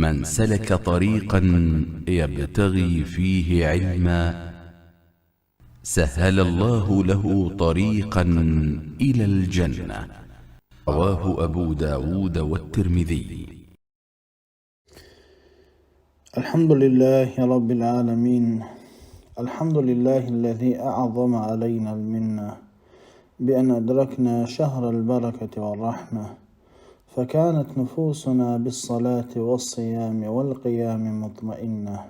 من سلك طريقا يبتغي فيه علما سهل الله له طريقا إلى الجنة. رواه أبو داود والترمذي. الحمد لله رب العالمين. الحمد لله الذي أعظم علينا المنة بأن أدركنا شهر البركة والرحمة، فكانت نفوسنا بالصلاة والصيام والقيام مطمئنة،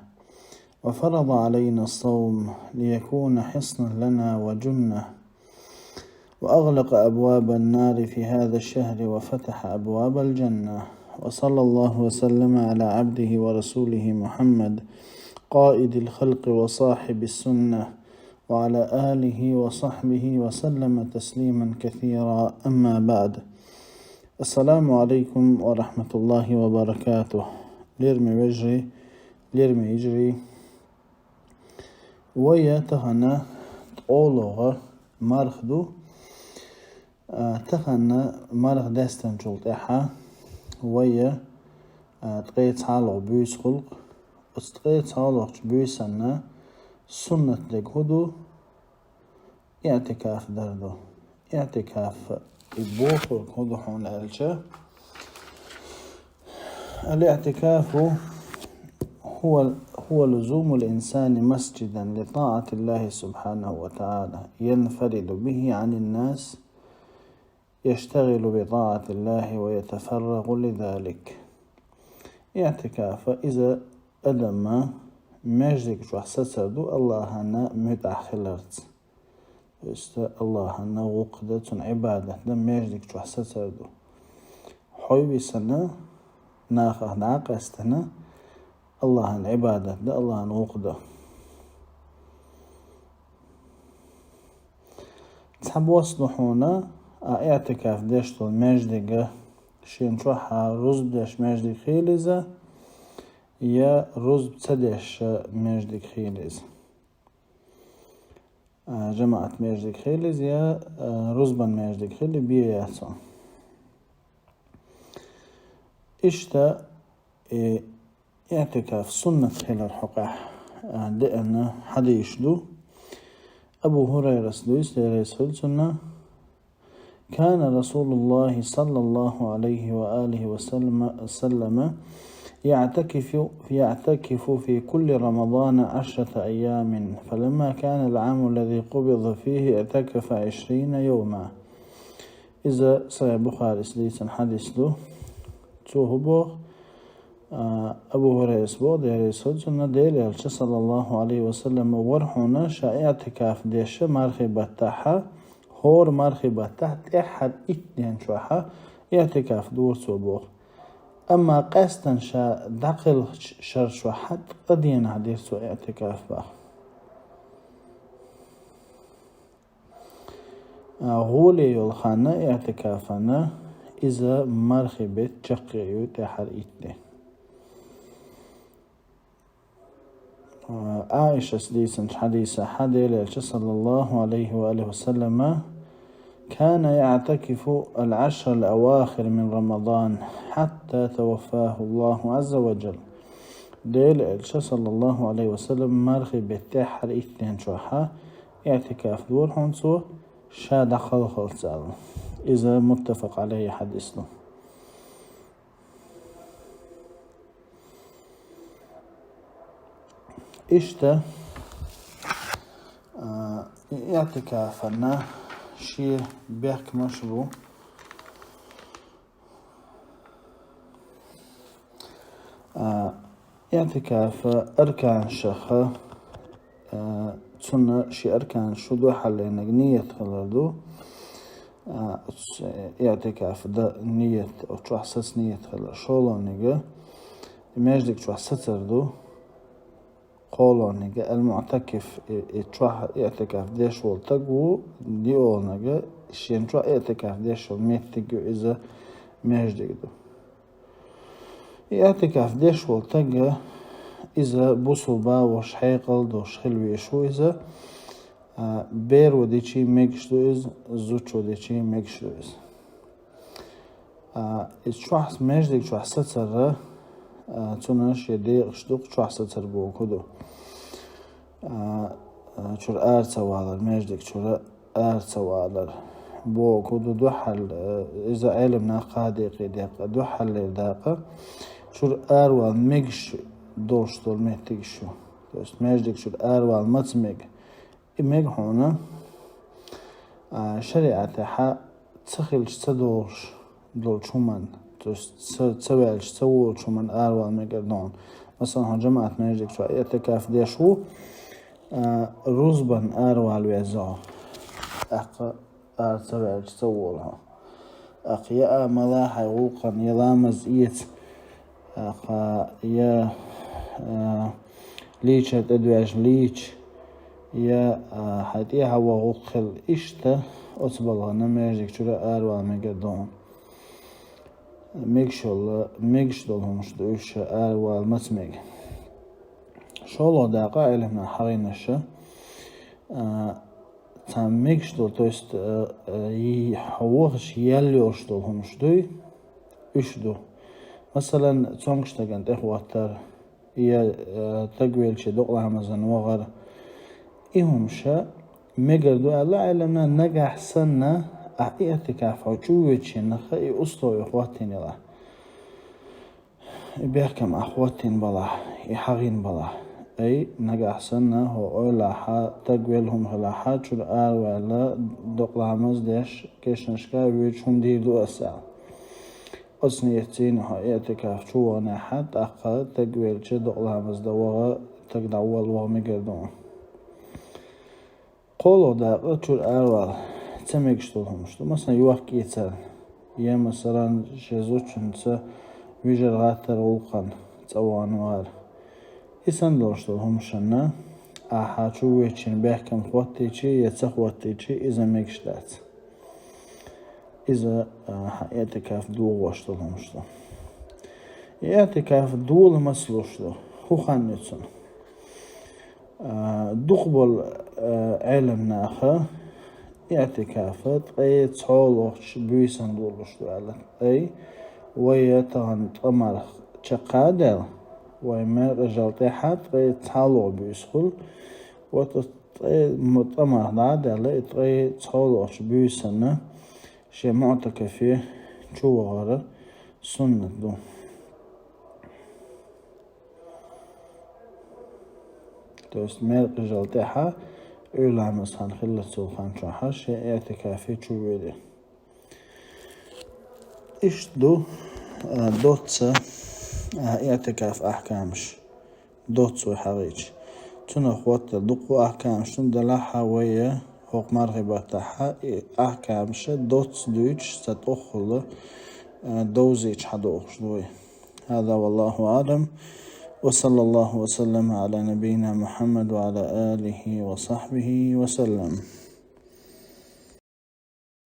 وفرض علينا الصوم ليكون حصنا لنا وجنة، وأغلق أبواب النار في هذا الشهر وفتح أبواب الجنة. وصلى الله وسلم على عبده ورسوله محمد قائد الخلق وصاحب السنة، وعلى آله وصحبه وسلم تسليما كثيرا. أما بعد، السلام عليكم ورحمة الله وبركاته. ليرمي وجري ليرمي يجري ويا تغنى تقولوغ مرخدو تغنى مرخ دستن جلطيحة ويا تقيت عالو بيس خلق وتقيت عالو بيسنا سنة لقهدو اعتكاف دردو اعتكاف البوخ هدو حون الألشة. الاعتكاف هو لزوم الإنسان مسجدا لطاعة الله سبحانه وتعالى ينفرد به عن الناس، يشتغل بطاعة الله ويتفرغ لذلك. اعتكاف إذا أدم مجدك شو حسسدو الله أنا متأخلرت الله أنا وقدة عبادة لم مجدك شو حسسدو حوي سنة ناخه ناقة استنا الله أن عبادة ده الله أن وقدة. تحب وصلحونا اعتكاف ديشتو المجدك شين شوحا رز بداش مجدك خيلزة يا رز بتدش مجدك خيلز جماعة مجدك خيلز يا رزبا مجدك خيلي بياتو اشتا اعتكاف سنة خلال الحقاح لأن حديث دو أبو هريرة سدويس لرسول سنة كان رسول الله صلى الله عليه وآله وسلم يعتكف في كل رمضان 10 أيام، فلما كان العام الذي قبض فيه اعتكف 20 يوما. إذا صحيح بخاري سديسا حديث دو توهبوغ أبو هريرة سبوغ دي رسول سنة ديلي صلى الله عليه وسلم ورحونا شا اعتكاف ديشة مرخبة تحا هور مرخبة تحت أحد 2 شوحة اعتكاف دور سبوغ. أما قاستن شا داخل شر شوحة قدين عدير سو اعتكاف باخ. غولي يلخانا اعتكافنا إذا مرخبة جقيو تحر 2. عائشة سديسا حديثة حديثة صلى الله عليه وآله وسلم كان يعتكف 10 الأواخر من رمضان حتى توفاه الله عز وجل. ديل صلى الله عليه وسلم مرخبة تحر 2 شوحة اعتكاف دور حنسو شا دخل خلصال إذا متفق عليه حديثنا. اشتا اعتكافنا شير بيحك مشروع اعتكاف أركان شخة تسنى شي أركان شدو حلينا نية خلردو اعتكاف دا نية أو تحسس نية خلر شولو نيجا ماجدك تحسس ردو قولو نيجا المعتكف اعتكاف ديش والتقو ديو نيجا شين اعتكاف ديش والميتقو إذا ماجدك دو اعتكاف ديش والتقو إذا بوصل باوش حيقل دوش خلوي شو إذا بير وديشي ميكشتو إز زوتشو ديشي ميكشتو إز شو حس ماجدك شو حسد سر تناش يدي اشتوق شو حسد تربو كدو شور سوالر ماجدك شور سوالر بو كدو دو حل إذا علمنا قادقي دقة دو حل دقة شور والميجش دوش دول مهتيجشو بس ماجدك شور والمتميج إميج هنا شريعة حق تخيلش تدورش دول شومان تسويلش تسوول شومان والميجردون مثلا جماعة ماجدك شو اعتكاف ديشو روزبن والويزا أقا تسويلش تسوولها أقيا ملاحي غوقا يلامز إيت أقا يا ليش أدواج ليش يا حتى هوا غوقل إشتا أصبغ نماجك شرا والميجردون ميجش دولهم شدوش والمسميج شو داقة علمنا حرينشة تام ميجش دول توست يحوغش يليوش دولهم شدوي اشدو مثلا تونكشتاقنت إخواتر يا تقويل شي دوقلها مزن وغر إيهمشا ميجردو ألا علمنا نجح سنة اعتكاف عجوة نخي أسطو إخواتين له بيحكم أخواتين بلا يحغين بلا أي نجح سنة هو أولا حا تقويلهم هلا حا شو ولا دوقلها مزدش كيش نشكا ويجهم ديلو أسال أصنيتين هو اعتكاف شو نحت أقا تقويل شي دوقلها مزدوغا تقدعوال وميجردون قولو داقا شو تميكشتولهم شتو مثلا يوحكي يتسال يا مثلا شيزوچن تسا ويجر غاتر وقن تسوانوار إسان لوشتولهم شنا أحاچو ويچين بيحكم خواتيچي يتسخواتيچي إذا ميكشتات إذا اعتكاف دول واشتولهم شتو اعتكاف دول مسلو شتو هو خانيتسون دقبل علم ناخا اعتكافات أي تصولوش بيسان دولوش دوالة أي ويتغن تمر تقادل ويما رجال تحت أي تصولو بيسخل وتمر دادل أي تصولوش بيسان شي معتكفيه شو غارة سنة دو توست مير رجال تحت أولا مثلا خلة سوخان شوحة شيء اعتكافي شويدي إيش دو دوتسا اعتكاف أحكامش دوتسو حريج تنا خوات دقو أحكامش تندلحها ويا هوق مرغبة تحا أحكامش دوتس دويتش ستأخذ دوزيج حدوخش دوي هذا والله أعلم وصلى الله وسلم على نبينا محمد وعلى آله وصحبه وسلم.